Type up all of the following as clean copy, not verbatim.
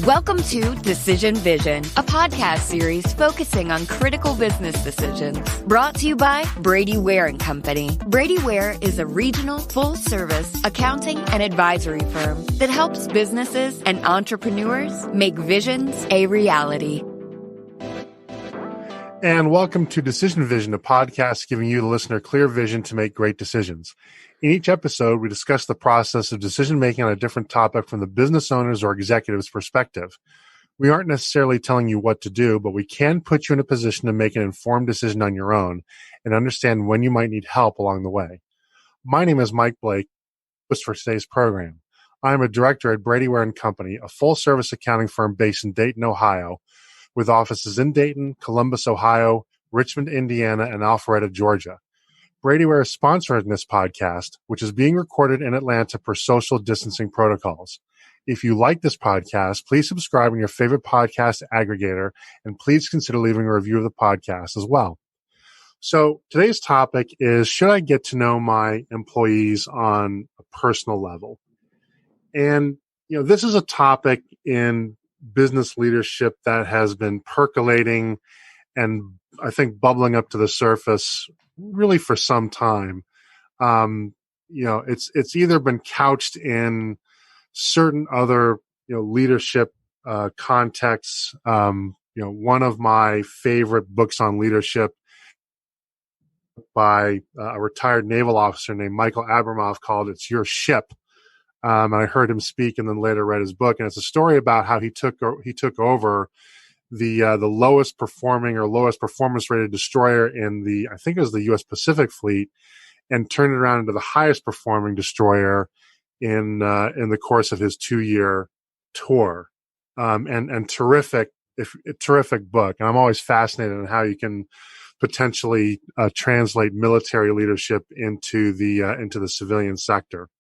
Welcome to Decision Vision, a podcast series focusing on critical business decisions. Brought to you by Brady Ware & Company. Brady Ware is a regional, full-service accounting and advisory firm that helps businesses and entrepreneurs make visions a reality. And welcome to Decision Vision, a podcast giving you, the listener, clear vision to make great decisions. In each episode, we discuss the process of decision-making on a different topic from the business owner's or executive's perspective. We aren't necessarily telling you what to do, but we can put you in a position to make an informed decision on your own and understand when you might need help along the way. My name is Mike Blake, host for today's program. I am a director at Brady Ware & Company, a full-service accounting firm based in Dayton, Ohio, with offices in Dayton, Columbus, Ohio, Richmond, Indiana, and Alpharetta, Georgia. Brady Ware is sponsoring this podcast, which is being recorded in Atlanta per social distancing protocols. If you like this podcast, please subscribe on your favorite podcast aggregator, and please consider leaving a review of the podcast as well. So today's topic is, should I get to know my employees on a personal level? And, this is a topic in business leadership that has been percolating and I think bubbling up to the surface really for some time. It's either been couched in certain other, leadership contexts. One of my favorite books on leadership by a retired naval officer named Michael Abramoff called "It's Your Ship." And I heard him speak and then later read his book. And it's a story about how he took over the lowest performing or lowest performance rated destroyer in I think it was the U.S. Pacific Fleet, and turned it around into the highest performing destroyer in the course of his 2-year tour. And terrific book. And I'm always fascinated in how you can potentially translate military leadership into the civilian sector.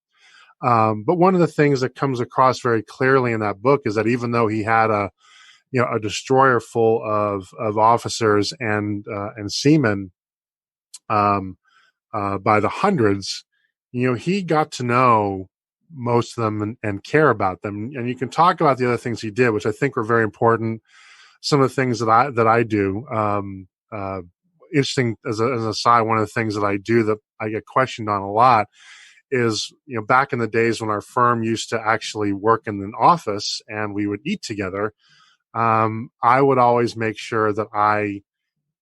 But one of the things that comes across very clearly in that book is that even though he had a destroyer full of officers and seamen by the hundreds, he got to know most of them and care about them. And you can talk about the other things he did, which I think were very important. Some of the things that I do, interesting as an aside, one of the things that I do that I get questioned on a lot is, back in the days when our firm used to actually work in an office and we would eat together, I would always make sure that I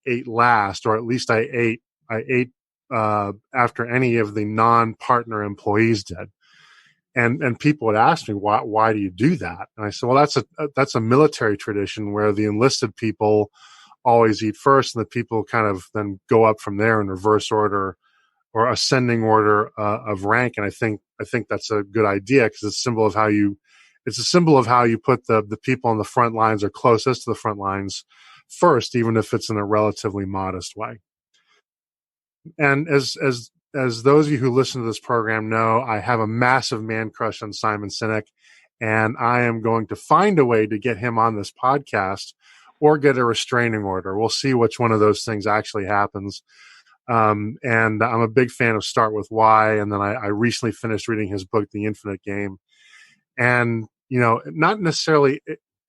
ate last, or at least I ate after any of the non-partner employees did. And people would ask me, why do you do that? And I said, well, that's a military tradition where the enlisted people always eat first, and the people kind of then go up from there in reverse order or ascending order of rank. And I think that's a good idea because it's a symbol of how you put the people on the front lines or closest to the front lines first, even if it's in a relatively modest way. And as those of you who listen to this program know, I have a massive man crush on Simon Sinek, and I am going to find a way to get him on this podcast or get a restraining order. We'll see which one of those things actually happens. And I'm a big fan of Start With Why. And then I recently finished reading his book, The Infinite Game. And, not necessarily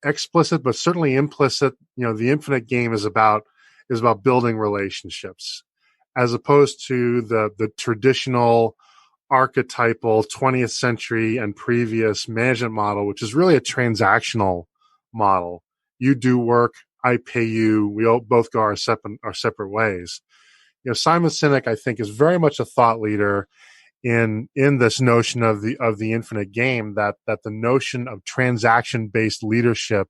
explicit, but certainly implicit, The Infinite Game is about building relationships, as opposed to the traditional archetypal 20th century and previous management model, which is really a transactional model. You do work, I pay you, we all both go our separate ways. Simon Sinek, I think, is very much a thought leader in this notion of the infinite game, that the notion of transaction-based leadership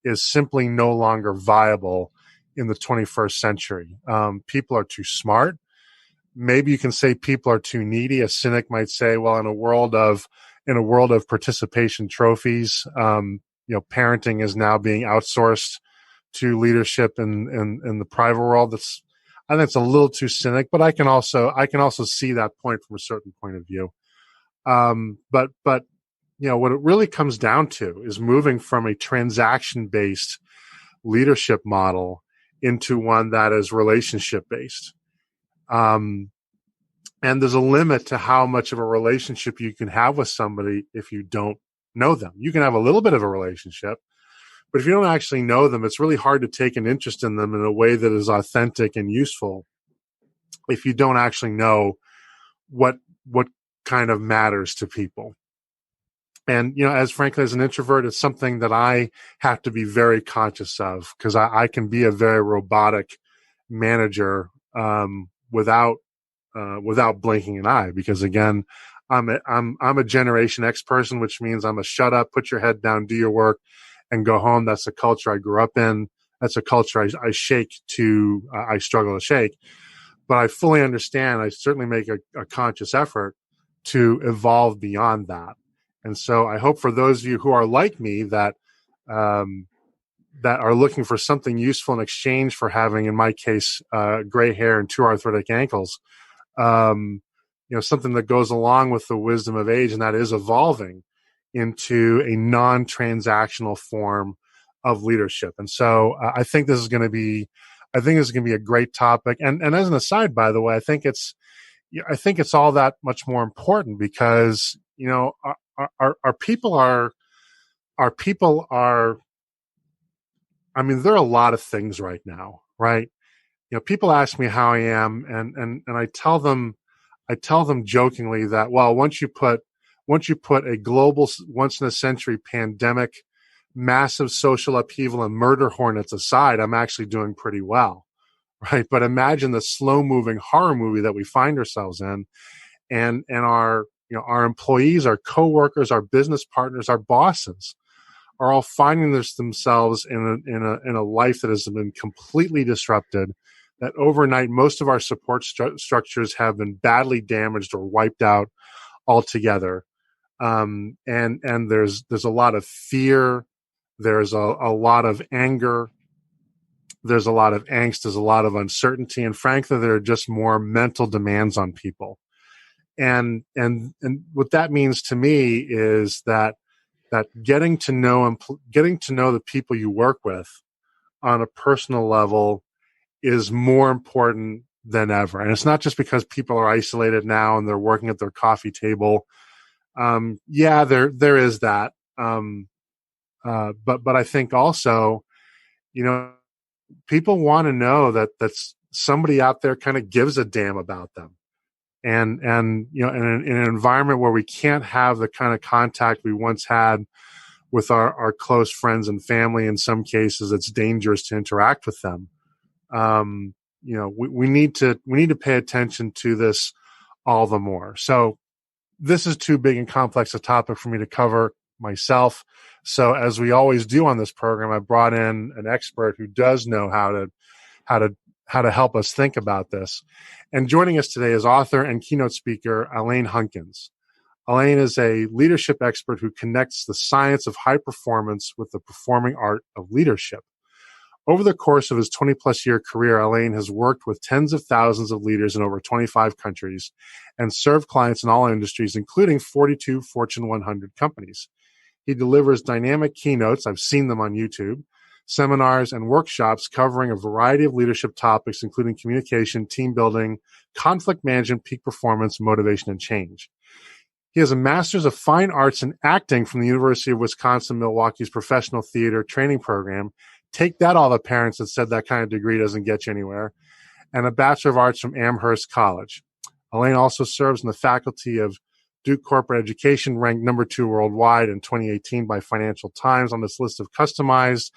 is simply no longer viable in the 21st century. People are too smart. Maybe you can say people are too needy. A cynic might say, well, in a world of participation trophies, parenting is now being outsourced to leadership in the private world. I think it's a little too cynic, but I can also see that point from a certain point of view. But what it really comes down to is moving from a transaction-based leadership model into one that is relationship-based. And there's a limit to how much of a relationship you can have with somebody if you don't know them. You can have a little bit of a relationship, but if you don't actually know them, it's really hard to take an interest in them in a way that is authentic and useful if you don't actually know what kind of matters to people. And, as frankly, as an introvert, it's something that I have to be very conscious of, because I can be a very robotic manager without blinking an eye. Because again, I'm a Generation X person, which means I'm a shut up, put your head down, do your work, and go home. That's the culture I grew up in. That's a culture I struggle to shake. But I fully understand. I certainly make a conscious effort to evolve beyond that. And so I hope for those of you who are like me that are looking for something useful in exchange for having, in my case, gray hair and 2 arthritic ankles, something that goes along with the wisdom of age, and that is evolving into a non-transactional form of leadership. And so I think this is going to be a great topic. And as an aside, by the way, I think it's all that much more important because, our people are, I mean, there are a lot of things right now, right? People ask me how I am, and I tell them jokingly that, well, once you put a global, once in a century pandemic, massive social upheaval and murder hornets aside, I'm actually doing pretty well, right? But imagine the slow moving horror movie that we find ourselves in, and our employees, our coworkers, our business partners, our bosses are all finding themselves in a life that has been completely disrupted, that overnight most of our support structures have been badly damaged or wiped out altogether. And there's a lot of fear, there's a lot of anger, there's a lot of angst, there's a lot of uncertainty, and frankly, there are just more mental demands on people. And what that means to me is that getting to know the people you work with on a personal level is more important than ever. And it's not just because people are isolated now and they're working at their coffee table. Yeah, there is that. But I think also, people want to know that that's somebody out there kind of gives a damn about them. And in an environment where we can't have the kind of contact we once had with our close friends and family, in some cases, it's dangerous to interact with them. We need to pay attention to this all the more. So this is too big and complex a topic for me to cover myself. So as we always do on this program, I brought in an expert who does know how to help us think about this. And joining us today is author and keynote speaker Alain Hunkins. Alain is a leadership expert who connects the science of high performance with the performing art of leadership. Over the course of his 20-plus year career, Alain has worked with tens of thousands of leaders in over 25 countries and served clients in all industries, including 42 Fortune 100 companies. He delivers dynamic keynotes, I've seen them on YouTube, seminars, and workshops covering a variety of leadership topics, including communication, team building, conflict management, peak performance, motivation, and change. He has a master's of fine arts in acting from the University of Wisconsin-Milwaukee's professional theater training program. Take that, all the parents that said that kind of degree doesn't get you anywhere. And a Bachelor of Arts from Amherst College. Alain also serves in the faculty of Duke Corporate Education, ranked number 2 worldwide in 2018 by Financial Times on this list of customized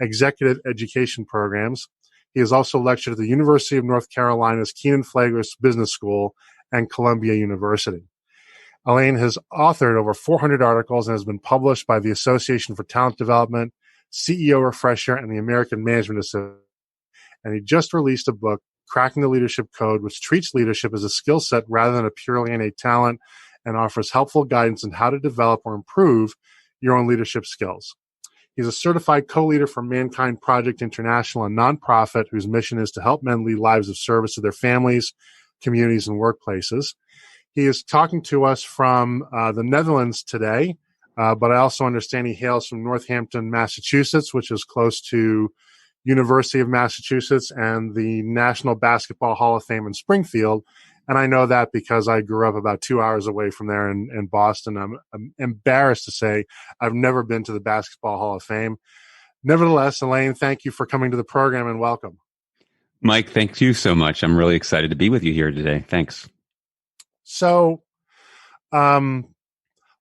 executive education programs. He has also lectured at the University of North Carolina's Keenan-Flagler's Business School and Columbia University. Alain has authored over 400 articles and has been published by the Association for Talent Development, CEO Refresher, and the American Management Association. And he just released a book, Cracking the Leadership Code, which treats leadership as a skill set rather than a purely innate talent, and offers helpful guidance on how to develop or improve your own leadership skills. He's a certified co-leader for Mankind Project International, a nonprofit whose mission is to help men lead lives of service to their families, communities, and workplaces. He is talking to us from the Netherlands today, but I also understand he hails from Northampton, Massachusetts, which is close to University of Massachusetts and the National Basketball Hall of Fame in Springfield. And I know that because I grew up about 2 hours away from there in Boston. I'm embarrassed to say I've never been to the Basketball Hall of Fame. Nevertheless, Elaine, thank you for coming to the program and welcome. Mike, thank you so much. I'm really excited to be with you here today. Thanks. So,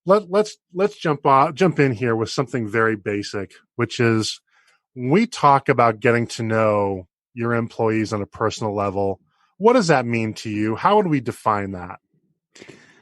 let's jump in here with something very basic, which is when we talk about getting to know your employees on a personal level, what does that mean to you? How would we define that?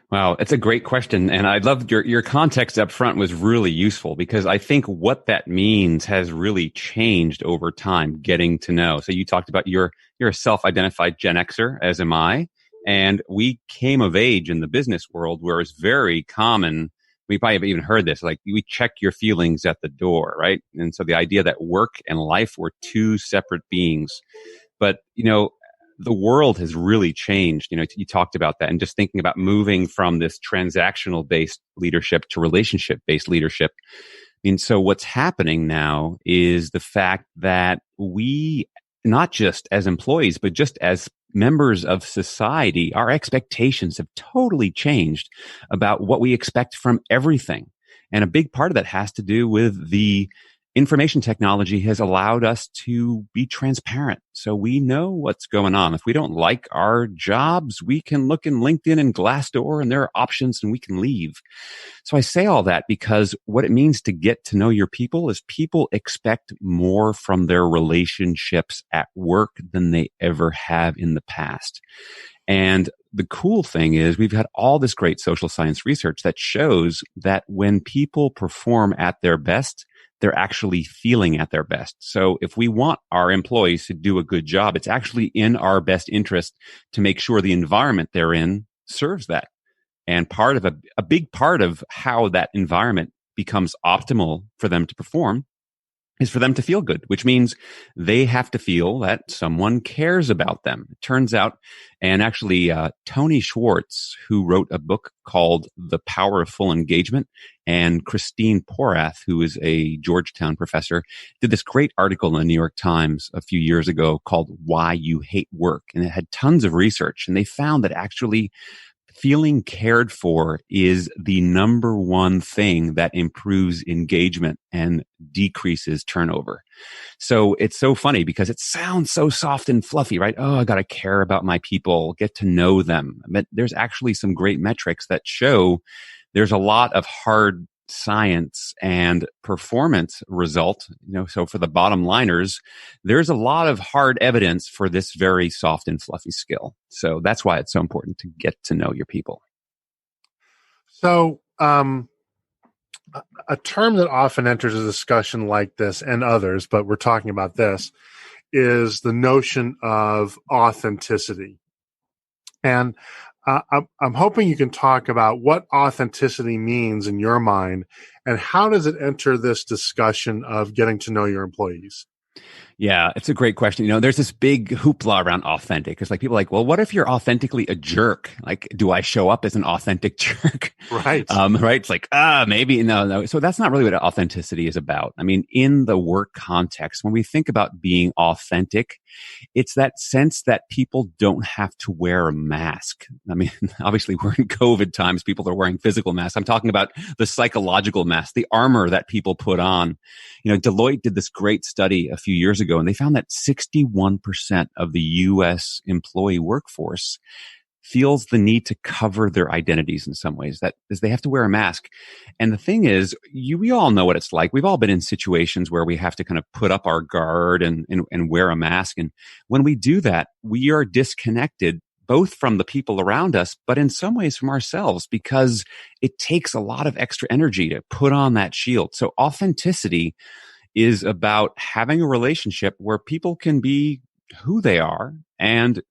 Wow, it's a great question. And I loved your context up front was really useful because I think what that means has really changed over time, getting to know. So you talked about you're a self-identified Gen Xer, as am I. And we came of age in the business world where it's very common. We probably have even heard this, like we check your feelings at the door, right? And so the idea that work and life were two separate beings. But, the world has really changed. You talked about that and just thinking about moving from this transactional based leadership to relationship based leadership. And so what's happening now is the fact that we, not just as employees, but just as members of society, our expectations have totally changed about what we expect from everything. And a big part of that has to do with the information technology has allowed us to be transparent. So we know what's going on. If we don't like our jobs, we can look in LinkedIn and Glassdoor and there are options and we can leave. So I say all that because what it means to get to know your people is people expect more from their relationships at work than they ever have in the past. And the cool thing is we've had all this great social science research that shows that when people perform at their best, they're actually feeling at their best. So if we want our employees to do a good job, it's actually in our best interest to make sure the environment they're in serves that. And part of a big part of how that environment becomes optimal for them to perform is for them to feel good, which means they have to feel that someone cares about them. It turns out, and actually Tony Schwartz, who wrote a book called The Power of Full Engagement, and Christine Porath, who is a Georgetown professor, did this great article in the New York Times a few years ago called Why You Hate Work. And it had tons of research, and they found that actually feeling cared for is the number one thing that improves engagement and decreases turnover. So it's so funny because it sounds so soft and fluffy, right? Oh, I got to care about my people, get to know them. But there's actually some great metrics that show there's a lot of hard science and performance result. So for the bottom liners, there's a lot of hard evidence for this very soft and fluffy skill. So that's why it's so important to get to know your people. So, a term that often enters a discussion like this and others, but we're talking about this, is the notion of authenticity. And I'm hoping you can talk about what authenticity means in your mind and how does it enter this discussion of getting to know your employees? Yeah, it's a great question. There's this big hoopla around authentic. It's like people are like, well, what if you're authentically a jerk? Like, do I show up as an authentic jerk? Right. Right. It's like, maybe no. So that's not really what authenticity is about. I mean, in the work context, when we think about being authentic, it's that sense that people don't have to wear a mask. I mean, obviously we're in COVID times. People are wearing physical masks. I'm talking about the psychological mask, the armor that people put on. Deloitte did this great study a few years ago, and they found that 61% of the U.S. employee workforce feels the need to cover their identities in some ways, that is they have to wear a mask. And the thing is, we all know what it's like. We've all been in situations where we have to kind of put up our guard and wear a mask. And when we do that, we are disconnected both from the people around us, but in some ways from ourselves, because it takes a lot of extra energy to put on that shield. So authenticity is about having a relationship where people can be who they are and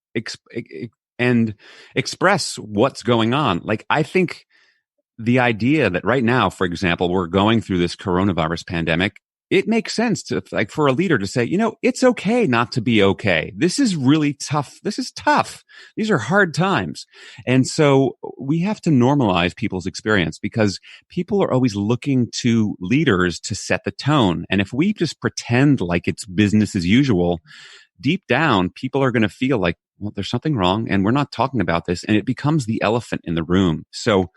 express what's going on. Like, I think the idea that right now, for example, we're going through this coronavirus pandemic, it makes sense to, like, for a leader to say, it's okay not to be okay. This is really tough. This is tough. These are hard times. And so we have to normalize people's experience because people are always looking to leaders to set the tone. And if we just pretend like it's business as usual, deep down, people are going to feel like, well, there's something wrong and we're not talking about this. And it becomes the elephant in the room. So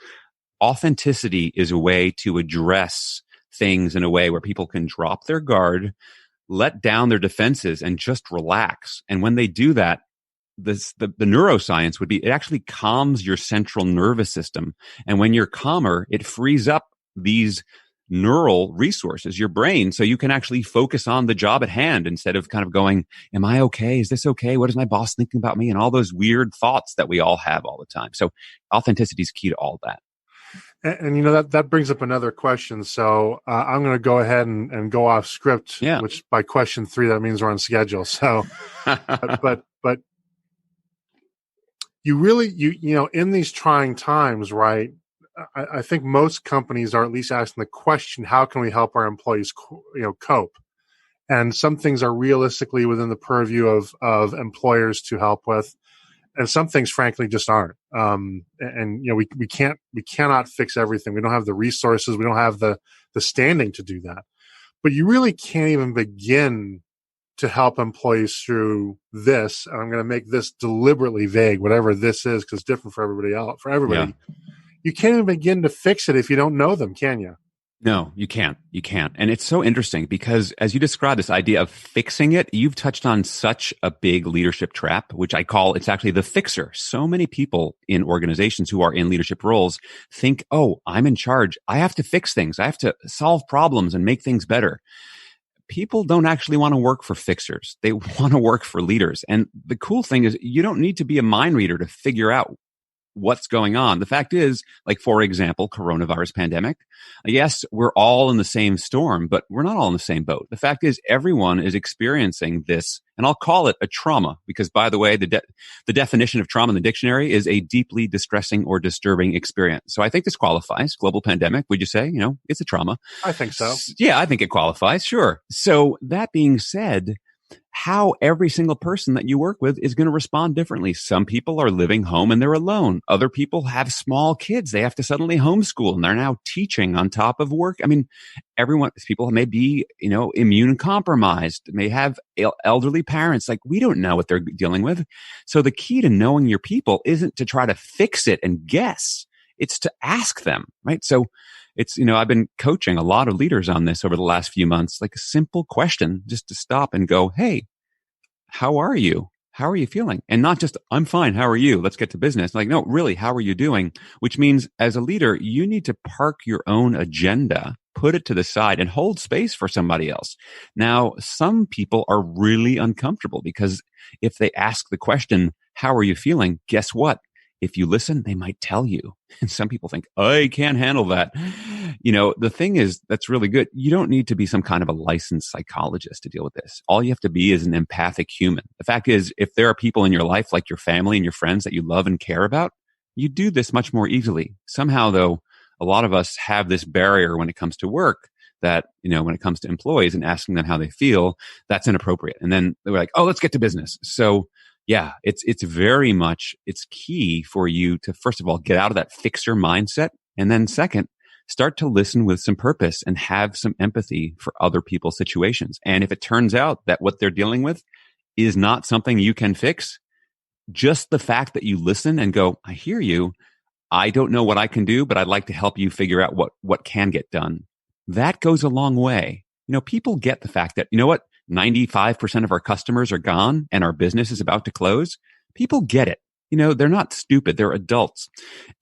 authenticity is a way to address things in a way where people can drop their guard, let down their defenses, and just relax. And when they do that, the neuroscience would be, it actually calms your central nervous system. And when you're calmer, it frees up these neural resources, your brain, so you can actually focus on the job at hand instead of kind of going, am I okay? Is this okay? What is my boss thinking about me? And all those weird thoughts that we all have all the time. So authenticity is key to all that. And that brings up another question. So I'm going to go ahead and go off script, which by question 3, that means we're on schedule. So, but you really, in these trying times, right? I think most companies are at least asking the question, how can we help our employees, cope? And some things are realistically within the purview of employers to help with. And some things, frankly, just aren't. We cannot fix everything. We don't have the resources. We don't have the standing to do that. But you really can't even begin to help employees through this. And I'm going to make this deliberately vague, whatever this is, because it's different for everybody else. For everybody, you can't even begin to fix it if you don't know them, can you? No, you can't. You can't. And it's so interesting because as you describe this idea of fixing it, you've touched on such a big leadership trap, which I call, it's actually the fixer. So many people in organizations who are in leadership roles think, oh, I'm in charge. I have to fix things. I have to solve problems and make things better. People don't actually want to work for fixers. They want to work for leaders. And the cool thing is you don't need to be a mind reader to figure out what's going on. The fact is, like, for example, coronavirus pandemic. Yes, we're all in the same storm, but we're not all in the same boat. The fact is everyone is experiencing this, and I'll call it a trauma because, by the way, the definition of trauma in the dictionary is a deeply distressing or disturbing experience. So I think this qualifies. Global pandemic, would you say, it's a trauma? I think so. Yeah, I think it qualifies. Sure. So that being said, how every single person that you work with is going to respond differently. Some people are living home and they're alone. Other people have small kids. They have to suddenly homeschool and they're now teaching on top of work. I mean, people may be, immune compromised, may have elderly parents. Like, we don't know what they're dealing with. So the key to knowing your people isn't to try to fix it and guess. It's to ask them, right? So it's, I've been coaching a lot of leaders on this over the last few months, like a simple question, just to stop and go, hey, how are you? How are you feeling? And not just, I'm fine. How are you? Let's get to business. Like, no, really, how are you doing? Which means as a leader, you need to park your own agenda, put it to the side and hold space for somebody else. Now, some people are really uncomfortable because if they ask the question, how are you feeling? Guess what? If you listen, they might tell you. And some people think, I can't handle that. The thing is, that's really good. You don't need to be some kind of a licensed psychologist to deal with this. All you have to be is an empathic human. The fact is, if there are people in your life, like your family and your friends that you love and care about, you do this much more easily. Somehow, though, a lot of us have this barrier when it comes to work that, when it comes to employees and asking them how they feel, that's inappropriate. And then they're like, oh, let's get to business. So yeah, it's very much, it's key for you to, first of all, get out of that fixer mindset. And then second, start to listen with some purpose and have some empathy for other people's situations. And if it turns out that what they're dealing with is not something you can fix, just the fact that you listen and go, I hear you. I don't know what I can do, but I'd like to help you figure out what can get done. That goes a long way. People get the fact that, 95% of our customers are gone and our business is about to close. People get it. They're not stupid. They're adults.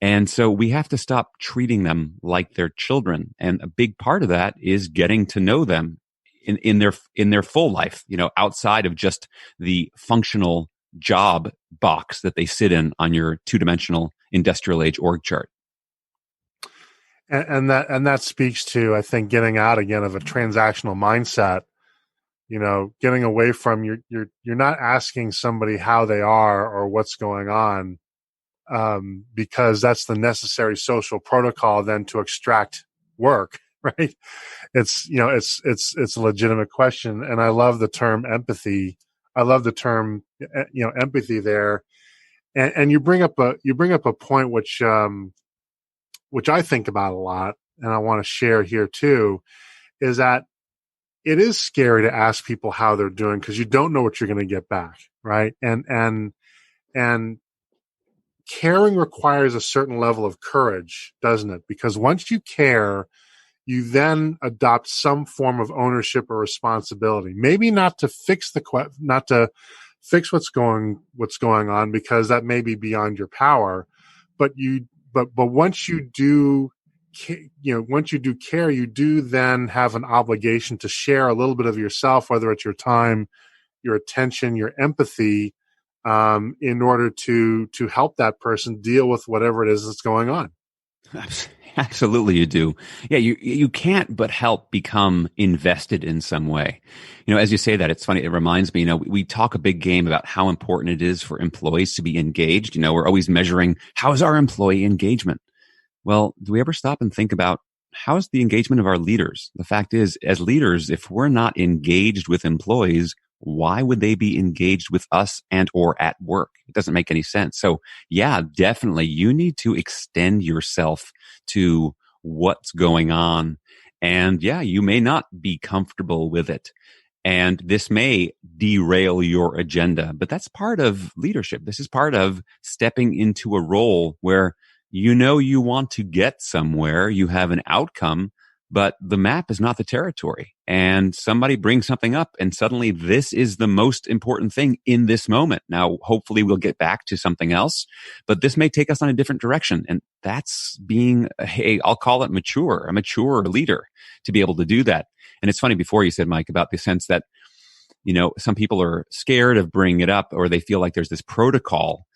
And so we have to stop treating them like they're children. And a big part of that is getting to know them in their full life, outside of just the functional job box that they sit in on your 2-dimensional industrial age org chart. And that speaks to, I think, getting out again of a transactional mindset. Getting away from you're not asking somebody how they are or what's going on, because that's the necessary social protocol then to extract work, right? It's a legitimate question, and I love the term empathy. I love the term empathy there, and you bring up a point which I think about a lot, and I want to share here too, is that it is scary to ask people how they're doing because you don't know what you're going to get back, right? And caring requires a certain level of courage, doesn't it? Because once you care, you then adopt some form of ownership or responsibility. Maybe not to fix what's going on, because that may be beyond your power. But once you do, once you do care, you do then have an obligation to share a little bit of yourself, whether it's your time, your attention, your empathy, in order to help that person deal with whatever it is that's going on. Absolutely, you do. Yeah, you can't but help become invested in some way. As you say that, it's funny. It reminds me, we talk a big game about how important it is for employees to be engaged. We're always measuring, how is our employee engagement? Well, do we ever stop and think about, how's the engagement of our leaders? The fact is, as leaders, if we're not engaged with employees, why would they be engaged with us and or at work? It doesn't make any sense. So yeah, definitely you need to extend yourself to what's going on. And yeah, you may not be comfortable with it. And this may derail your agenda, but that's part of leadership. This is part of stepping into a role where you want to get somewhere, you have an outcome, but the map is not the territory. And somebody brings something up and suddenly this is the most important thing in this moment. Now, hopefully we'll get back to something else, but this may take us on a different direction. And that's being, I'll call it a mature leader to be able to do that. And it's funny, before you said, Mike, about the sense that, some people are scared of bringing it up, or they feel like there's this protocol.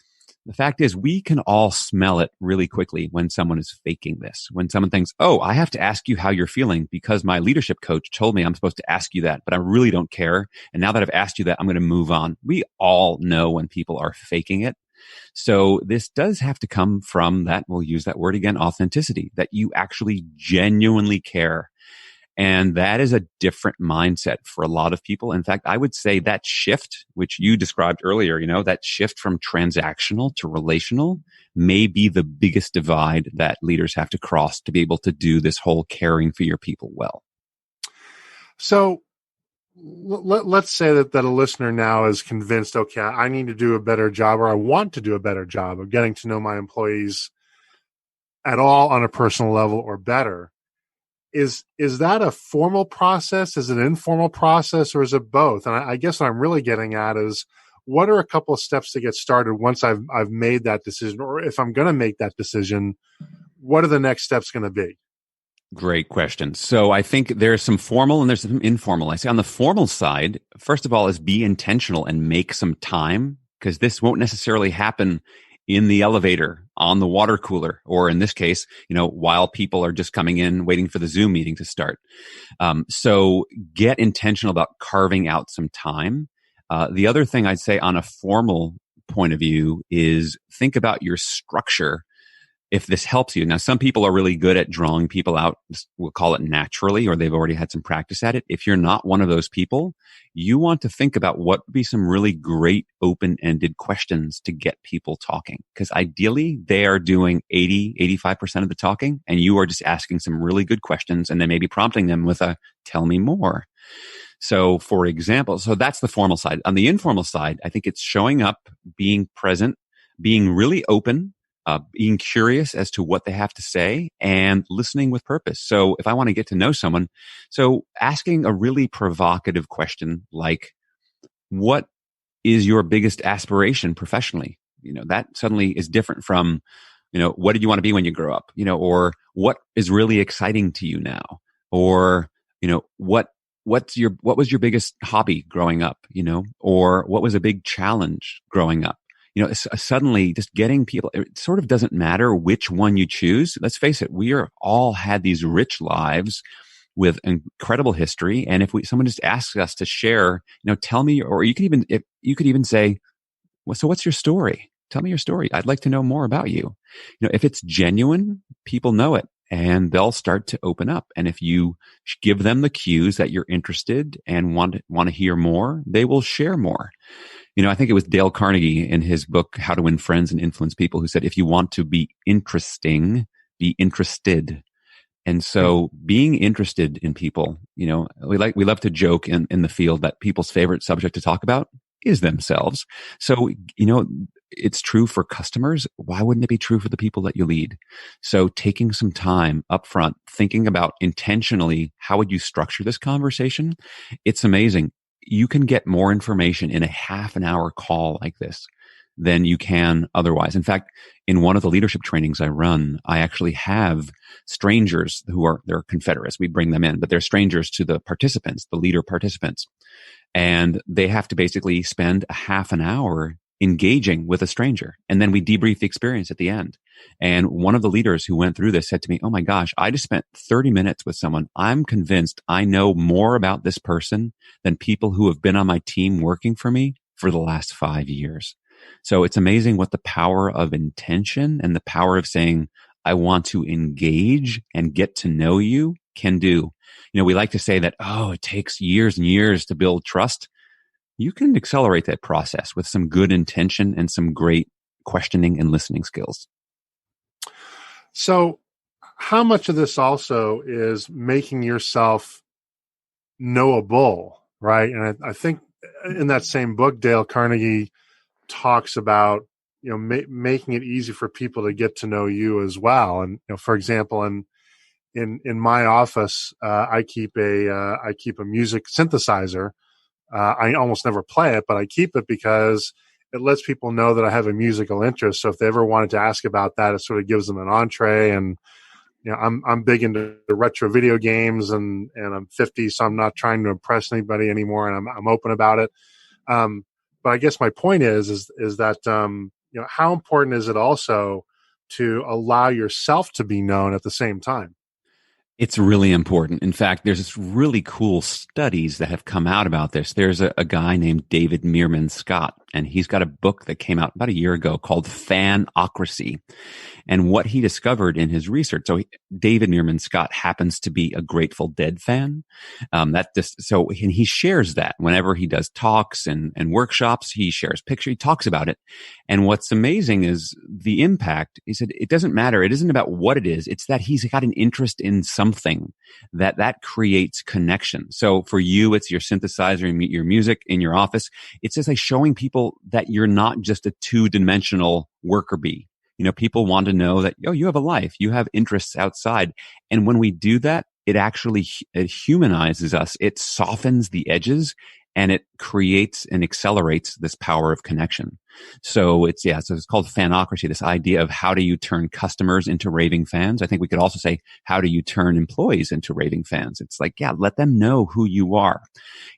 The fact is, we can all smell it really quickly when someone is faking this. When someone thinks, oh, I have to ask you how you're feeling because my leadership coach told me I'm supposed to ask you that, but I really don't care. And now that I've asked you that, I'm going to move on. We all know when people are faking it. So this does have to come from that, we'll use that word again, authenticity, that you actually genuinely care. And that is a different mindset for a lot of people. In fact, I would say that shift, which you described earlier, that shift from transactional to relational may be the biggest divide that leaders have to cross to be able to do this whole caring for your people well. So let's say that a listener now is convinced, okay, I need to do a better job, or I want to do a better job of getting to know my employees at all on a personal level or better. Is that a formal process? Is it an informal process, or is it both? And I guess what I'm really getting at is, what are a couple of steps to get started once I've made that decision, or if I'm going to make that decision, what are the next steps going to be? Great question. So I think there's some formal and there's some informal. I say on the formal side, first of all, is be intentional and make some time, because this won't necessarily happen in the elevator, on the water cooler, or in this case, while people are just coming in, waiting for the Zoom meeting to start. So get intentional about carving out some time. The other thing I'd say on a formal point of view is think about your structure, if this helps you. Now, some people are really good at drawing people out, we'll call it naturally, or they've already had some practice at it. If you're not one of those people, you want to think about what would be some really great open-ended questions to get people talking. Because ideally, they are doing 85% of the talking, and you are just asking some really good questions and then maybe prompting them with a, tell me more. So for example, so that's the formal side. On the informal side, I think it's showing up, being present, being really open, being curious as to what they have to say, and listening with purpose. So if I want to get to know someone, so asking a really provocative question like, what is your biggest aspiration professionally? That suddenly is different from, what did you want to be when you grow up? Or what is really exciting to you now? Or, what was your biggest hobby growing up? Or what was a big challenge growing up? Suddenly just getting people, it sort of doesn't matter which one you choose. Let's face it, we are all had these rich lives with incredible history. And if someone just asks us to share, tell me, or you could even say, well, so what's your story? Tell me your story. I'd like to know more about you. If it's genuine, people know it and they'll start to open up. And if you give them the cues that you're interested and want to hear more, they will share more. I think it was Dale Carnegie in his book, How to Win Friends and Influence People, who said, if you want to be interesting, be interested. And so being interested in people, we love to joke in the field that people's favorite subject to talk about is themselves. So, it's true for customers. Why wouldn't it be true for the people that you lead? So taking some time up front, thinking about intentionally, how would you structure this conversation? It's amazing. You can get more information in a half an hour call like this than you can otherwise. In fact, in one of the leadership trainings I run, I actually have strangers they're Confederates. We bring them in, but they're strangers to the participants, the leader participants. And they have to basically spend a half an hour engaging with a stranger. And then we debrief the experience at the end. And one of the leaders who went through this said to me, "Oh my gosh, I just spent 30 minutes with someone. I'm convinced I know more about this person than people who have been on my team working for me for the last 5 years." So it's amazing what the power of intention and the power of saying, I want to engage and get to know you can do. We like to say that, it takes years and years to build trust. You can accelerate that process with some good intention and some great questioning and listening skills. So how much of this also is making yourself knowable, right? And I think in that same book, Dale Carnegie talks about, making it easy for people to get to know you as well. And, for example, in my office, I keep a music synthesizer. I almost never play it, but I keep it because it lets people know that I have a musical interest. So if they ever wanted to ask about that, it sort of gives them an entree. And I'm big into the retro video games, and I'm 50, so I'm not trying to impress anybody anymore, and I'm open about it. But I guess my point is that how important is it also to allow yourself to be known at the same time? It's really important. In fact, there's this really cool studies that have come out about this. There's a guy named David Meerman Scott, and he's got a book that came out about a year ago called Fanocracy. And what he discovered in his research, David Meerman Scott happens to be a Grateful Dead fan. And he shares that whenever he does talks and workshops, he shares pictures, he talks about it. And what's amazing is the impact. He said, it doesn't matter. It isn't about what it is. It's that he's got an interest in something that creates connection. So for you, it's your synthesizer, your music in your office. It's just like showing people that you're not just a two-dimensional worker bee. People want to know that, you have a life, you have interests outside. And when we do that, it humanizes us. It softens the edges, and it creates and accelerates this power of connection. So it's called Fanocracy, this idea of how do you turn customers into raving fans. I think we could also say, how do you turn employees into raving fans? It's like, let them know who you are.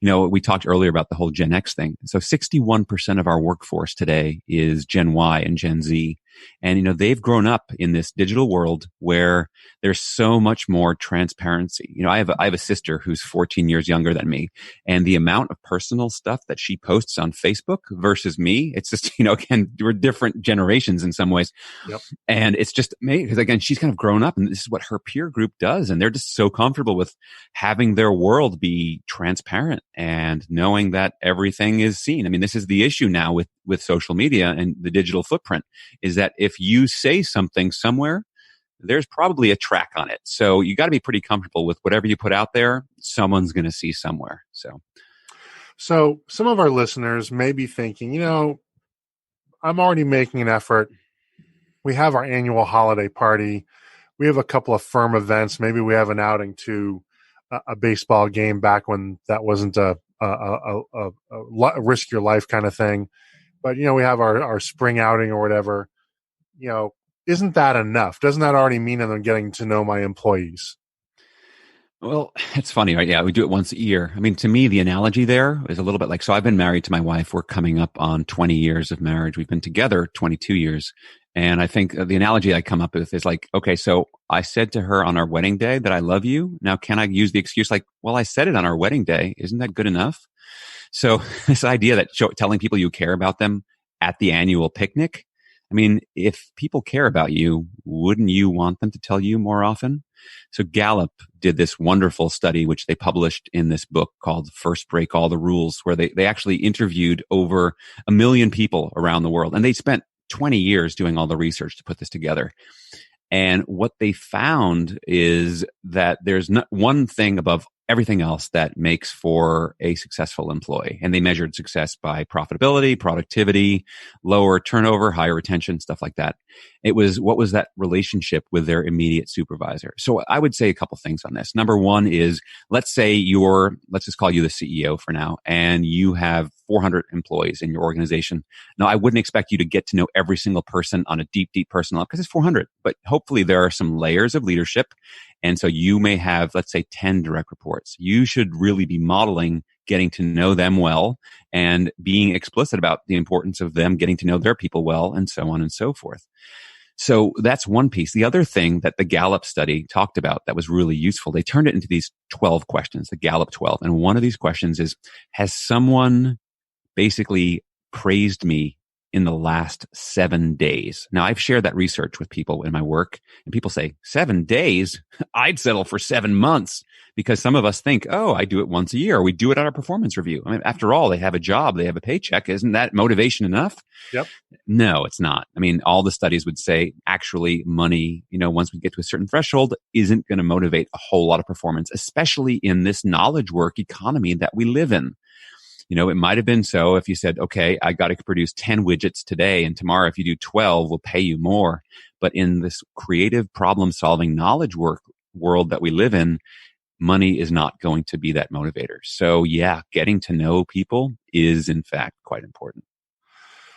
We talked earlier about the whole Gen X thing. So 61% of our workforce today is Gen Y and Gen Z. And, they've grown up in this digital world where there's so much more transparency. I have a sister who's 14 years younger than me, and the amount of personal stuff that she posts on Facebook versus me, it's just, again, we're different generations in some ways. Yep. And it's just amazing because, again, she's kind of grown up and this is what her peer group does. And they're just so comfortable with having their world be transparent and knowing that everything is seen. I mean, this is the issue now with social media and the digital footprint, is that if you say something somewhere, there's probably a track on it. So you got to be pretty comfortable with whatever you put out there, someone's going to see somewhere. So some of our listeners may be thinking, I'm already making an effort. We have our annual holiday party. We have a couple of firm events. Maybe we have an outing to a baseball game back when that wasn't a risk your life kind of thing. But, we have our spring outing or whatever. Isn't that enough? Doesn't that already mean that I'm getting to know my employees? Well, it's funny, right? Yeah, we do it once a year. I mean, to me, the analogy there is a little bit like, so I've been married to my wife. We're coming up on 20 years of marriage. We've been together 22 years. And I think the analogy I come up with is like, okay, so I said to her on our wedding day that I love you. Now, can I use the excuse like, well, I said it on our wedding day. Isn't that good enough? So this idea that telling people you care about them at the annual picnic, I mean, if people care about you, wouldn't you want them to tell you more often? So Gallup did this wonderful study, which they published in this book called First Break All the Rules, where they actually interviewed over 1 million people around the world. And they spent 20 years doing all the research to put this together. And what they found is that there's not one thing above everything else that makes for a successful employee. And they measured success by profitability, productivity, lower turnover, higher retention, stuff like that. It was, what was that relationship with their immediate supervisor? So I would say a couple things on this. Number one is, let's just call you the CEO for now, and you have 400 employees in your organization. Now, I wouldn't expect you to get to know every single person on a deep, deep personal level because it's 400, but hopefully there are some layers of leadership. And so you may have, let's say, 10 direct reports. You should really be modeling getting to know them well and being explicit about the importance of them getting to know their people well, and so on and so forth. So that's one piece. The other thing that the Gallup study talked about that was really useful, they turned it into these 12 questions, the Gallup 12. And one of these questions is, has someone basically praised me in the last 7 days? Now, I've shared that research with people in my work, and people say, 7 days? I'd settle for 7 months, because some of us think, oh, I do it once a year. We do it at our performance review. I mean, after all, they have a job, they have a paycheck. Isn't that motivation enough? Yep. No, it's not. I mean, all the studies would say actually money, once we get to a certain threshold, isn't going to motivate a whole lot of performance, especially in this knowledge work economy that we live in. It might have been so if you said, okay, I got to produce 10 widgets today, and tomorrow if you do 12, we'll pay you more. But in this creative problem solving knowledge work world that we live in, money is not going to be that motivator. So yeah, getting to know people is in fact quite important.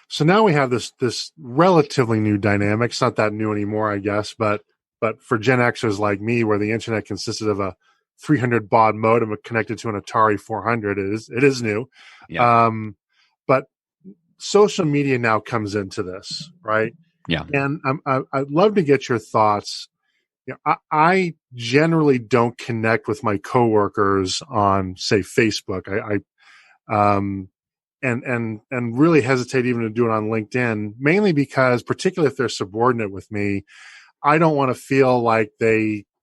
So now we have this relatively new dynamic. It's not that new anymore, I guess, but for Gen Xers like me, where the internet consisted of a 300 baud modem connected to an Atari 400, it is new. Yeah. But social media now comes into this, right? Yeah. And I'd love to get your thoughts. I generally don't connect with my coworkers on, say, Facebook. And really hesitate even to do it on LinkedIn, mainly because, particularly if they're subordinate with me, I don't want to feel like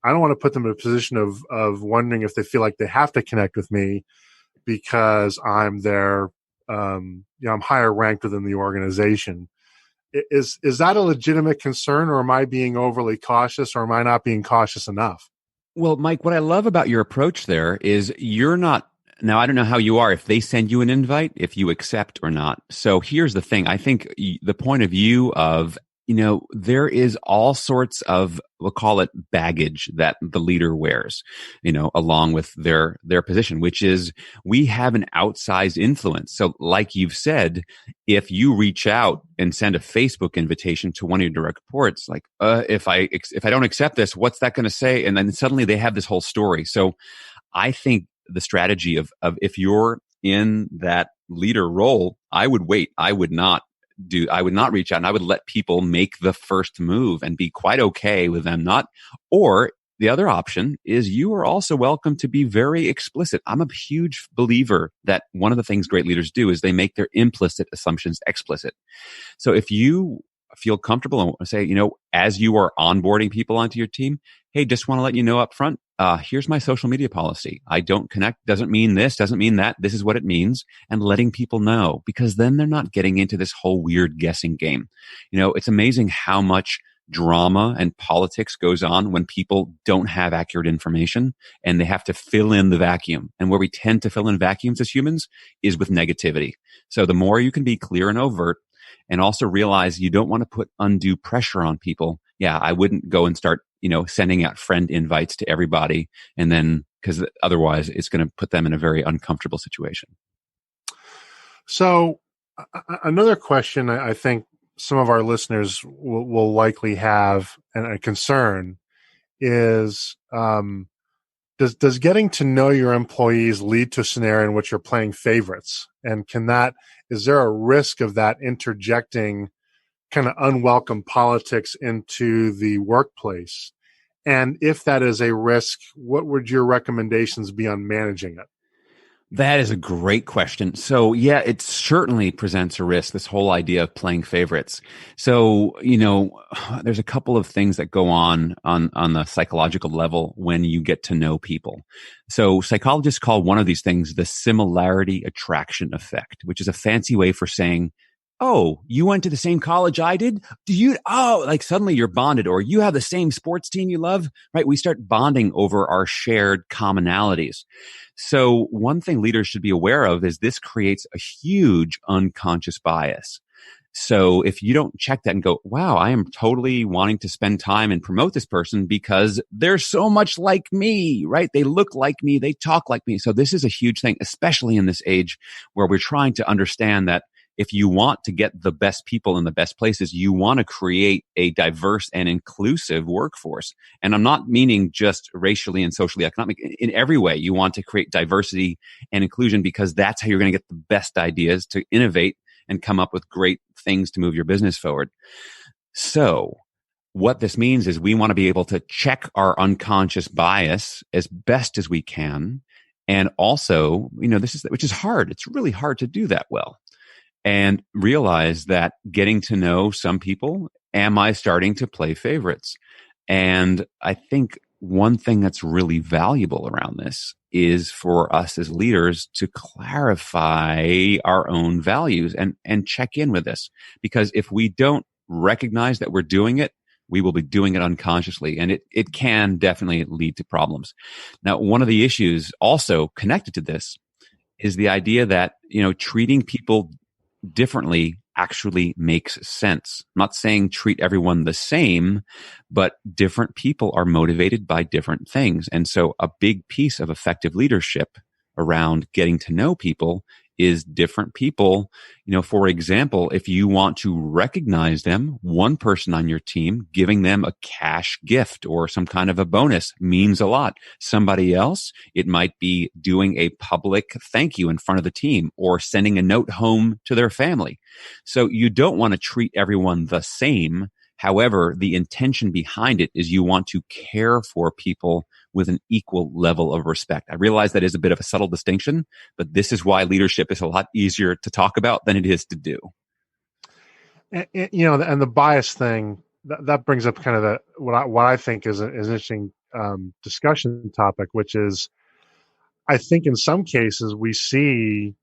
I don't want to put them in a position of wondering if they feel like they have to connect with me because I'm their, I'm higher ranked within the organization. Is that a legitimate concern, or am I being overly cautious, or am I not being cautious enough? Well, Mike, what I love about your approach there is you're not, now I don't know how you are, if they send you an invite, if you accept or not. So here's the thing. I think the point of view of, there is all sorts of, we'll call it baggage that the leader wears, along with their position, which is we have an outsized influence. So like you've said, if you reach out and send a Facebook invitation to one of your direct reports, like, if I don't accept this, what's that going to say? And then suddenly they have this whole story. So I think the strategy of if you're in that leader role, I would wait. I would not reach out, and I would let people make the first move and be quite okay with them not. Or the other option is you are also welcome to be very explicit. I'm a huge believer that one of the things great leaders do is they make their implicit assumptions explicit. So if you feel comfortable and say, as you are onboarding people onto your team, hey, just want to let you know up front, here's my social media policy. I don't connect, doesn't mean this, doesn't mean that. This is what it means. And letting people know, because then they're not getting into this whole weird guessing game. It's amazing how much drama and politics goes on when people don't have accurate information and they have to fill in the vacuum. And where we tend to fill in vacuums as humans is with negativity. So the more you can be clear and overt, and also realize you don't want to put undue pressure on people. Yeah, I wouldn't go and start, sending out friend invites to everybody. And then, because otherwise it's going to put them in a very uncomfortable situation. So another question I think some of our listeners will likely have, and a concern is, does getting to know your employees lead to a scenario in which you're playing favorites? And is there a risk of that interjecting kind of unwelcome politics into the workplace? And if that is a risk, what would your recommendations be on managing it? That is a great question. So yeah, it certainly presents a risk, this whole idea of playing favorites. So, there's a couple of things that go on the psychological level when you get to know people. So psychologists call one of these things the similarity attraction effect, which is a fancy way for saying oh, you went to the same college I did? Like suddenly you're bonded, or you have the same sports team you love, right? We start bonding over our shared commonalities. So one thing leaders should be aware of is this creates a huge unconscious bias. So if you don't check that and go, wow, I am totally wanting to spend time and promote this person because they're so much like me, right? They look like me. They talk like me. So this is a huge thing, especially in this age where we're trying to understand that if you want to get the best people in the best places, you want to create a diverse and inclusive workforce. And I'm not meaning just racially and socially economic. In every way, you want to create diversity and inclusion because that's how you're going to get the best ideas to innovate and come up with great things to move your business forward. So what this means is we want to be able to check our unconscious bias as best as we can. And also, which is hard. It's really hard to do that well. And realize that getting to know some people, am I starting to play favorites? And I think one thing that's really valuable around this is for us as leaders to clarify our own values and check in with this. Because if we don't recognize that we're doing it, we will be doing it unconsciously, and it can definitely lead to problems. Now, one of the issues also connected to this is the idea that, treating people differently actually makes sense. I'm not saying treat everyone the same, but different people are motivated by different things. And so a big piece of effective leadership around getting to know people is different people. For example, if you want to recognize them, one person on your team, giving them a cash gift or some kind of a bonus means a lot. Somebody else, it might be doing a public thank you in front of the team or sending a note home to their family. So you don't want to treat everyone the same. However, the intention behind it is you want to care for people with an equal level of respect. I realize that is a bit of a subtle distinction, but this is why leadership is a lot easier to talk about than it is to do. And the bias thing, that brings up kind of what I think is an interesting discussion topic, which is, I think in some cases we see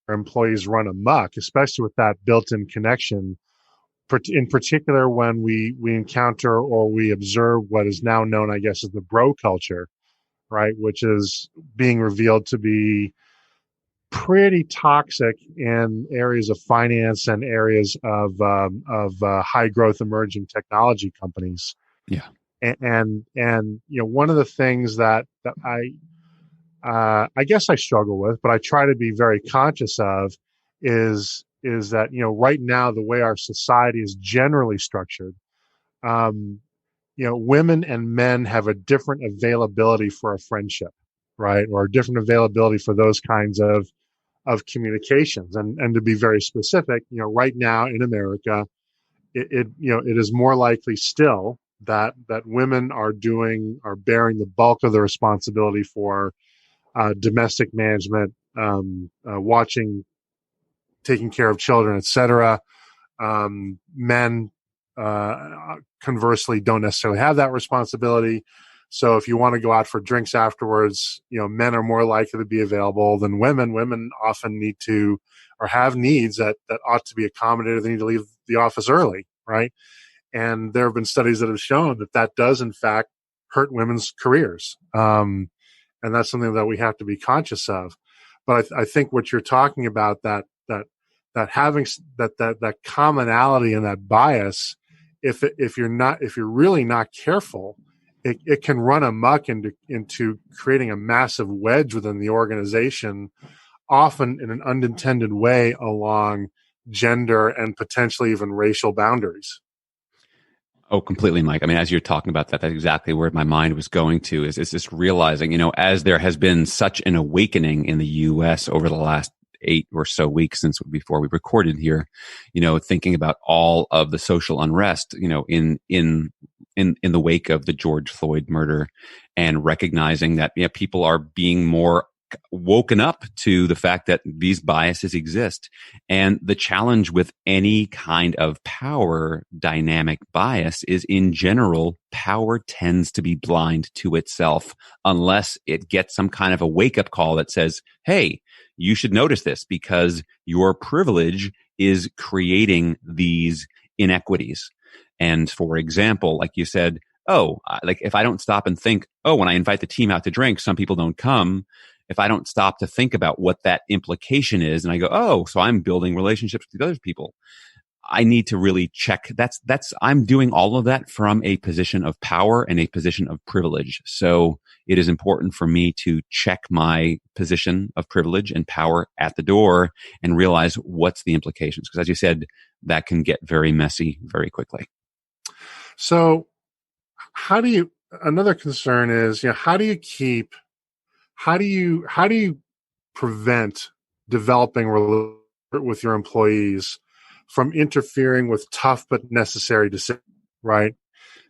our employees run amok, especially with that built-in connection. In particular, when we encounter or we observe what is now known, I guess, as the bro culture, right? Which is being revealed to be pretty toxic in areas of finance and areas of high growth emerging technology companies. Yeah, and one of the things that I guess I struggle with, but I try to be very conscious of, is that, right now, the way our society is generally structured, women and men have a different availability for a friendship, right? Or a different availability for those kinds of communications. And to be very specific, right now in America, it is more likely still that women are bearing the bulk of the responsibility for domestic management, taking care of children, etc. Men, conversely, don't necessarily have that responsibility. So if you want to go out for drinks afterwards, men are more likely to be available than women. Women often need to, or have needs that ought to be accommodated. They need to leave the office early, right? And there have been studies that have shown that does, in fact, hurt women's careers. And that's something that we have to be conscious of. But I think what you're talking about, that having that commonality and that bias, if you're really not careful, it can run amok into creating a massive wedge within the organization, often in an unintended way along gender and potentially even racial boundaries. Oh, completely, Mike. I mean, as you're talking about that's exactly where my mind was going to, is just realizing, as there has been such an awakening in the U.S. over the last 8 or so weeks since before we recorded here, thinking about all of the social unrest, in the wake of the George Floyd murder, and recognizing that, people are being more woken up to the fact that these biases exist. And the challenge with any kind of power dynamic bias is, in general, power tends to be blind to itself unless it gets some kind of a wake-up call that says, hey, you should notice this because your privilege is creating these inequities. And for example, like you said, like if I don't stop and think, when I invite the team out to drink, some people don't come. If I don't stop to think about what that implication is, and I go, so I'm building relationships with other people, I need to really check. I'm doing all of that from a position of power and a position of privilege. So it is important for me to check my position of privilege and power at the door and realize what's the implications. Because as you said, that can get very messy very quickly. So another concern is, how do you prevent developing relationship with your employees from interfering with tough but necessary decisions, right?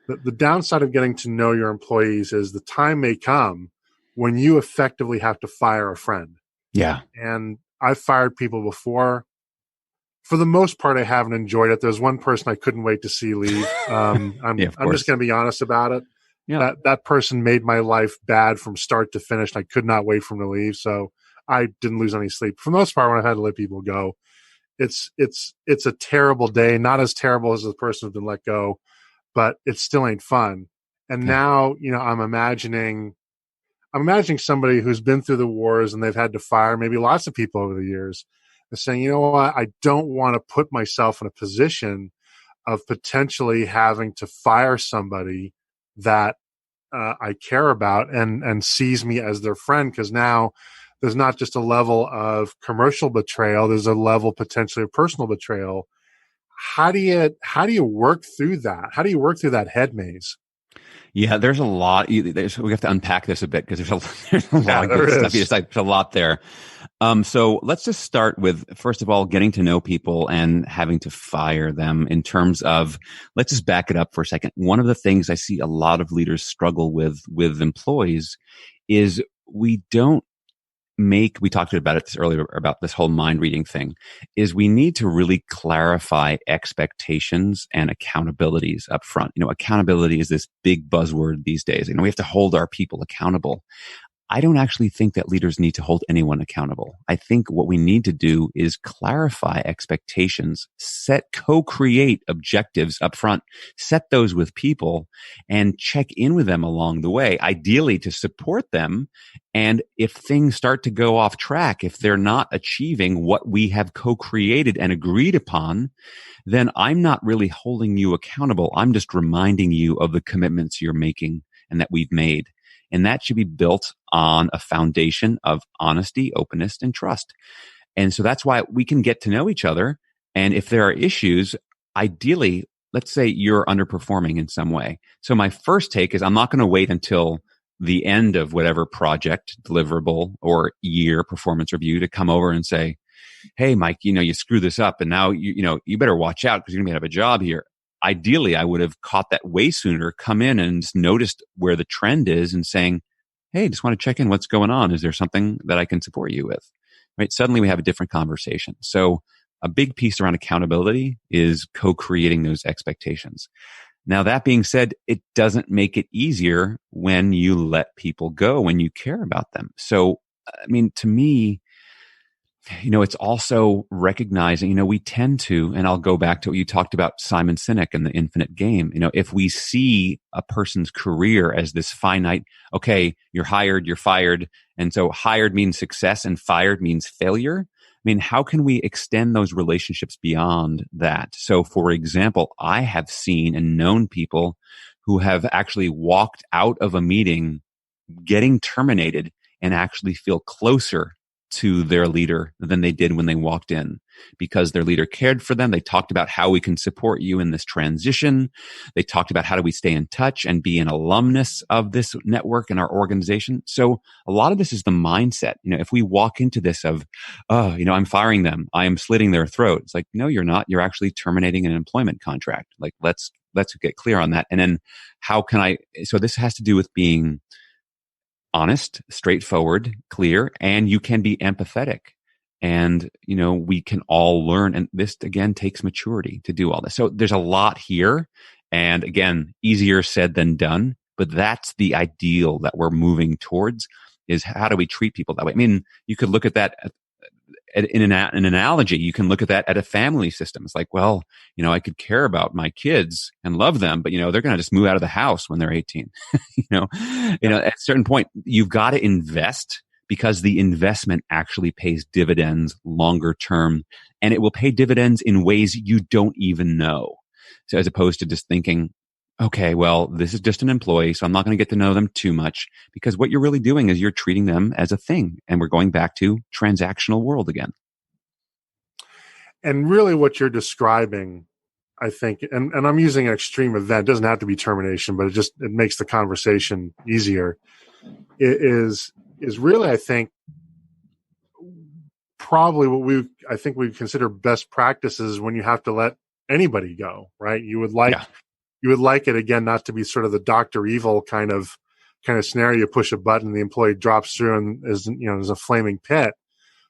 The downside of getting to know your employees is the time may come when you effectively have to fire a friend. Yeah. And I've fired people before. For the most part, I haven't enjoyed it. There's one person I couldn't wait to see leave. I'm just going to be honest about it. Yeah. That person made my life bad from start to finish. I could not wait for him to leave. So I didn't lose any sleep. For the most part, when I've had to let people go, it's a terrible day. Not as terrible as the person who's been let go, but it still ain't fun. And now, I'm imagining somebody who's been through the wars and they've had to fire maybe lots of people over the years and saying, you know what, I don't want to put myself in a position of potentially having to fire somebody that I care about and sees me as their friend, because now there's not just a level of commercial betrayal, there's a level potentially of personal betrayal. How do you work through that? How do you work through that head maze? Yeah, there's a lot. We have to unpack this a bit because there's a lot of good stuff. There's a lot there. So let's just start with, first of all, getting to know people and having to fire them in terms of, let's just back it up for a second. One of the things I see a lot of leaders struggle with employees is we talked about it earlier about this whole mind reading thing, is we need to really clarify expectations and accountabilities up front. Accountability is this big buzzword these days. We have to hold our people accountable. I don't actually think that leaders need to hold anyone accountable. I think what we need to do is clarify expectations, co-create objectives up front, set those with people and check in with them along the way, ideally to support them. And if things start to go off track, if they're not achieving what we have co-created and agreed upon, then I'm not really holding you accountable. I'm just reminding you of the commitments you're making and that we've made. And that should be built on a foundation of honesty, openness, and trust. And so that's why we can get to know each other. And if there are issues, ideally, let's say you're underperforming in some way. So my first take is I'm not going to wait until the end of whatever project, deliverable, or year performance review to come over and say, hey, Mike, you screwed this up and now you better watch out because you're going to have a job here. Ideally, I would have caught that way sooner, come in and just noticed where the trend is and saying, hey, just want to check in. What's going on? Is there something that I can support you with? Right? Suddenly we have a different conversation. So a big piece around accountability is co-creating those expectations. Now, that being said, it doesn't make it easier when you let people go, when you care about them. So, to me, it's also recognizing, we tend to, and I'll go back to what you talked about, Simon Sinek and the infinite game. If we see a person's career as this finite, okay, you're hired, you're fired. And so hired means success and fired means failure. How can we extend those relationships beyond that? So for example, I have seen and known people who have actually walked out of a meeting getting terminated and actually feel closer to their leader than they did when they walked in, because their leader cared for them. They talked about how we can support you in this transition. They talked about how do we stay in touch and be an alumnus of this network and our organization. So a lot of this is the mindset. If we walk into this of, I'm firing them, I am slitting their throat. It's like, no, you're not. You're actually terminating an employment contract. Like, let's get clear on that. And then so this has to do with being honest, straightforward, clear, and you can be empathetic. And, we can all learn. And this, again, takes maturity to do all this. So there's a lot here. And again, easier said than done. But that's the ideal that we're moving towards, is how do we treat people that way? You could look at that an analogy, you can look at that at a family system. It's like, well, I could care about my kids and love them, but they're going to just move out of the house when they're 18. At a certain point, you've got to invest, because the investment actually pays dividends longer term, and it will pay dividends in ways you don't even know. So as opposed to just thinking, okay, well, this is just an employee, so I'm not going to get to know them too much, because what you're really doing is you're treating them as a thing. And we're going back to transactional world again. And really what you're describing, I think, and I'm using an extreme event, it doesn't have to be termination, but it makes the conversation easier, is really, I think, probably what we consider best practices when you have to let anybody go, right? You would like it, again, not to be sort of the Dr. Evil kind of scenario. You push a button, the employee drops through and is a flaming pit.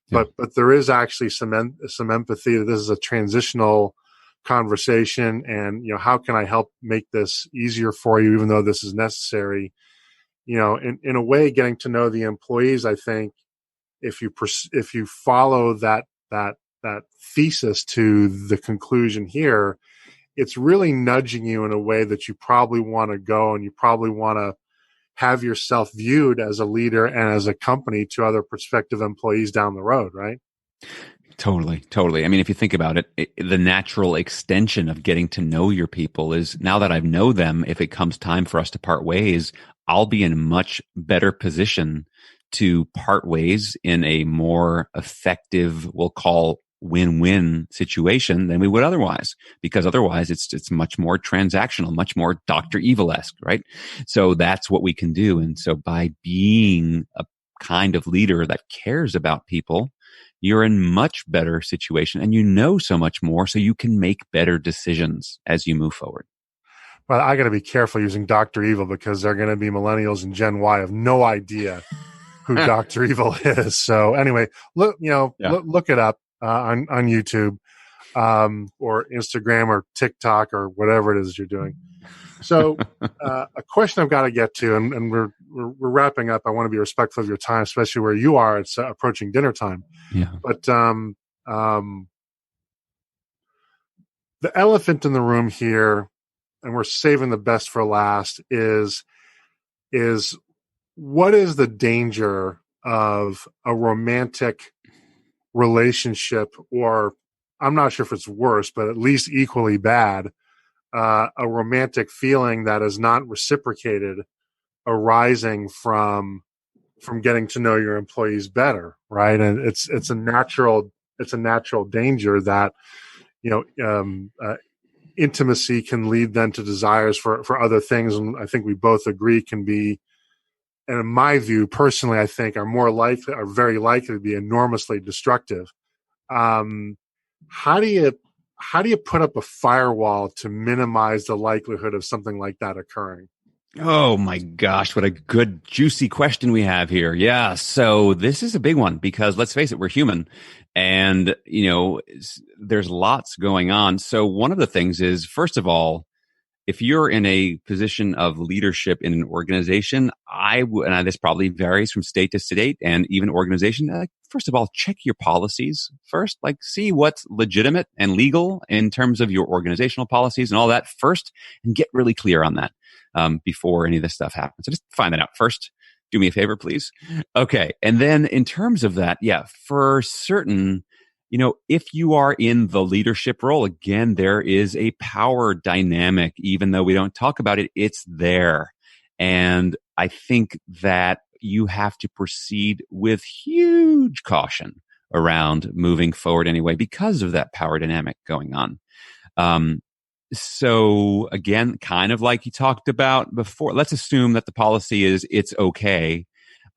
Yeah. But there is actually some empathy that this is a transitional conversation, and how can I help make this easier for you, even though this is necessary. In a way, getting to know the employees, I think, if you follow that thesis to the conclusion here, it's really nudging you in a way that you probably want to go, and you probably want to have yourself viewed as a leader and as a company to other prospective employees down the road, right? Totally. I mean, if you think about it, the natural extension of getting to know your people is, now that I know them, if it comes time for us to part ways, I'll be in a much better position to part ways in a more effective, we'll call win-win situation than we would otherwise, because otherwise it's much more transactional, much more Dr. Evil-esque, right? So that's what we can do. And so by being a kind of leader that cares about people, you're in much better situation, and so much more, so you can make better decisions as you move forward. Well, I got to be careful using Dr. Evil, because they're going to be millennials and Gen Y have no idea who Dr. Evil is. So anyway, look it up on YouTube or Instagram or TikTok or whatever it is you're doing. So a question I've got to get to, and we're wrapping up. I want to be respectful of your time, especially where you are. It's approaching dinner time. Yeah. But the elephant in the room here, and we're saving the best for last, is what is the danger of a romantic relationship, or I'm not sure if it's worse, but at least equally bad, a romantic feeling that is not reciprocated, arising from getting to know your employees better, right? And it's a natural danger that intimacy can lead then to desires for other things, and I think we both agree can be, and in my view, personally, I think are very likely to be enormously destructive. How do you put up a firewall to minimize the likelihood of something like that occurring? Oh my gosh, what a good, juicy question we have here. Yeah. So this is a big one, because let's face it, we're human, and, there's lots going on. So one of the things is, first of all, if you're in a position of leadership in an organization, and this probably varies from state to state and even organization. First of all, check your policies first. See what's legitimate and legal in terms of your organizational policies and all that first, and get really clear on that before any of this stuff happens. So just find that out first. Do me a favor, please. Okay. And then in terms of that, for certain, if you are in the leadership role, again, there is a power dynamic. Even though we don't talk about it, it's there. And I think that you have to proceed with huge caution around moving forward anyway, because of that power dynamic going on. So again, kind of like you talked about before, let's assume that the policy is it's okay.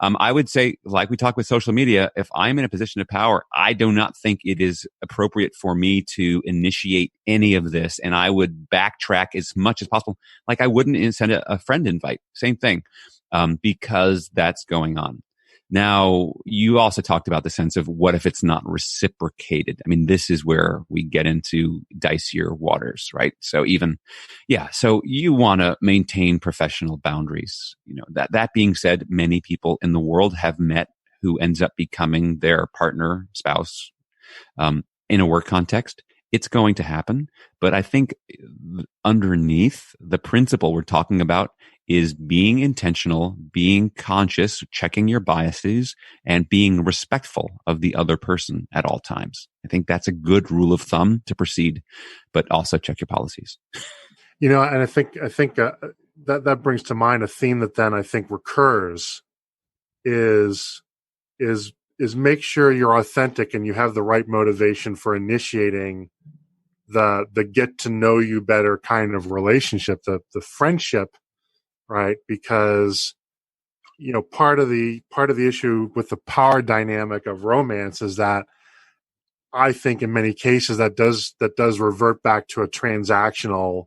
I would say, like we talked with social media, if I'm in a position of power, I do not think it is appropriate for me to initiate any of this. And I would backtrack as much as possible. Like I wouldn't send a friend invite. Same thing, because that's going on. Now, you also talked about the sense of what if it's not reciprocated? I mean, this is where we get into dicier waters, right? So so you want to maintain professional boundaries. That being said, many people in the world have met who ends up becoming their partner, spouse, in a work context, it's going to happen. But I think underneath the principle we're talking about is being intentional, being conscious, checking your biases, and being respectful of the other person at all times. I think that's a good rule of thumb to proceed, but also check your policies. And I think that brings to mind a theme that then I think recurs is make sure you're authentic and you have the right motivation for initiating the get to know you better kind of relationship, the friendship, right? Because part of the issue with the power dynamic of romance is that I think in many cases that does revert back to a transactional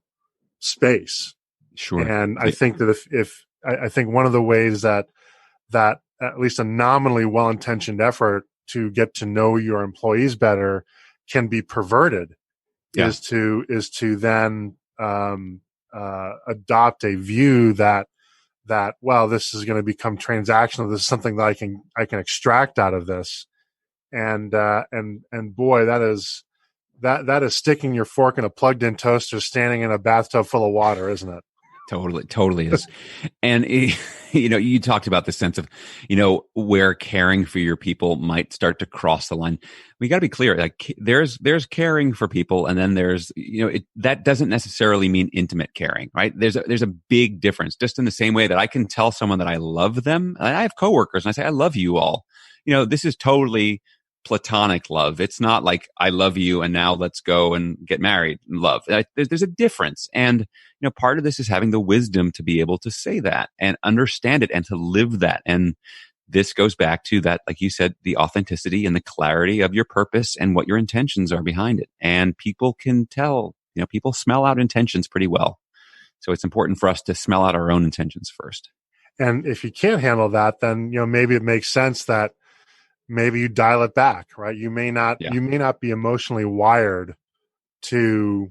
space. Sure. And I think that if I think one of the ways that at least a nominally well-intentioned effort to get to know your employees better can be perverted is to then adopt a view that well, this is going to become transactional. This is something that I can extract out of this, and boy, that is sticking your fork in a plugged-in toaster, standing in a bathtub full of water, isn't it? Totally is. And, you talked about the sense of, where caring for your people might start to cross the line. We got to be clear, like there's caring for people. And then there's, that doesn't necessarily mean intimate caring, right? There's a big difference, just in the same way that I can tell someone that I love them. And I have coworkers and I say, I love you all. This is totally platonic love. It's not like I love you and now let's go and get married and love. There's a difference. And, part of this is having the wisdom to be able to say that and understand it and to live that. And this goes back to that, like you said, the authenticity and the clarity of your purpose and what your intentions are behind it. And people can tell, people smell out intentions pretty well. So it's important for us to smell out our own intentions first. And if you can't handle that, then, maybe it makes sense that maybe you dial it back, right? You may not be emotionally wired to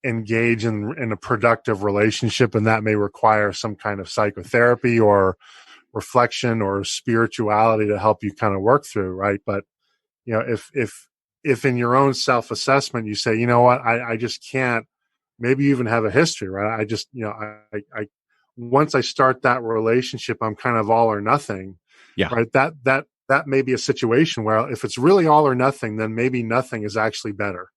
engage in a productive relationship, and that may require some kind of psychotherapy or reflection or spirituality to help you kind of work through, right? But if in your own self-assessment you say, I just can't, maybe you even have a history, right? I just, I once I start that relationship, I'm kind of all or nothing, right? That may be a situation where if it's really all or nothing, then maybe nothing is actually better.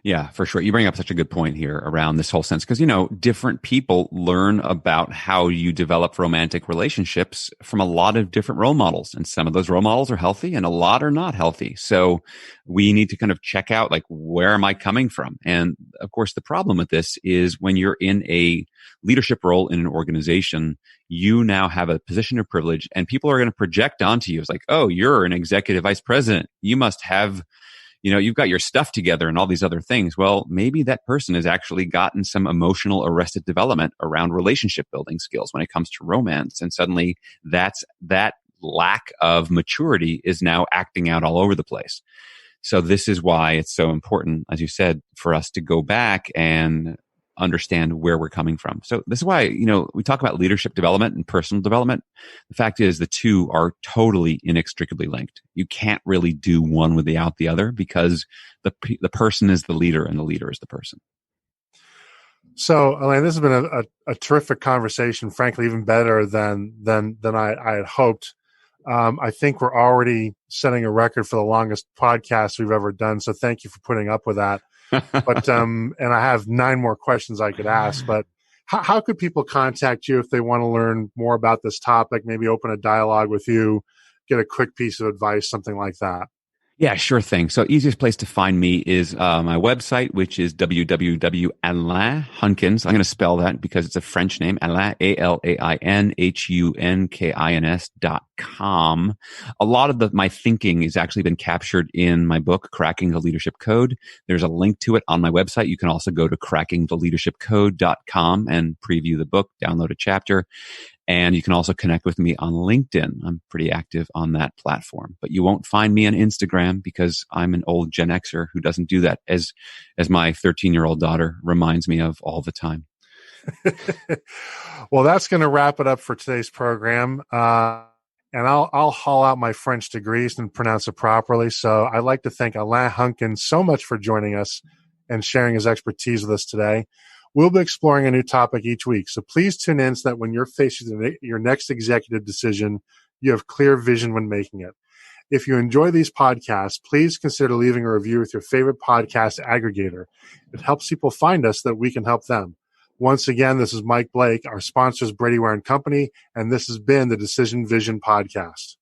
Yeah, for sure. You bring up such a good point here around this whole sense because, different people learn about how you develop romantic relationships from a lot of different role models. And some of those role models are healthy and a lot are not healthy. So we need to kind of check out, like, where am I coming from? And of course, the problem with this is when you're in a leadership role in an organization, you now have a position of privilege and people are going to project onto you. It's like, oh, you're an executive vice president. You must have you've got your stuff together and all these other things. Well, maybe that person has actually gotten some emotional arrested development around relationship building skills when it comes to romance. And suddenly that lack of maturity is now acting out all over the place. So this is why it's so important, as you said, for us to go back and understand where we're coming from. So this is why, we talk about leadership development and personal development. The fact is the two are totally inextricably linked. You can't really do one without the other because the person is the leader and the leader is the person. So, Elaine, this has been a terrific conversation, frankly, even better than I had hoped. I think we're already setting a record for the longest podcast we've ever done. So thank you for putting up with that. But and I have 9 more questions I could ask. But how could people contact you if they want to learn more about this topic? Maybe open a dialogue with you, get a quick piece of advice, something like that. Yeah, sure thing. So easiest place to find me is my website, which is www.alainhunkins. I'm going to spell that because it's a French name, Alain, ALAINHUNKINS.com. A lot of my thinking has actually been captured in my book, Cracking the Leadership Code. There's a link to it on my website. You can also go to crackingtheleadershipcode.com and preview the book, download a chapter. And you can also connect with me on LinkedIn. I'm pretty active on that platform, but you won't find me on Instagram because I'm an old Gen Xer who doesn't do that, as my 13-year-old daughter reminds me of all the time. Well, that's going to wrap it up for today's program. And I'll haul out my French degrees and pronounce it properly. So I'd like to thank Alain Hunkins so much for joining us and sharing his expertise with us today. We'll be exploring a new topic each week. So please tune in so that when you're facing your next executive decision, you have clear vision when making it. If you enjoy these podcasts, please consider leaving a review with your favorite podcast aggregator. It helps people find us so that we can help them. Once again, this is Mike Blake. Our sponsor is Brady Ware & Company, and this has been the Decision Vision Podcast.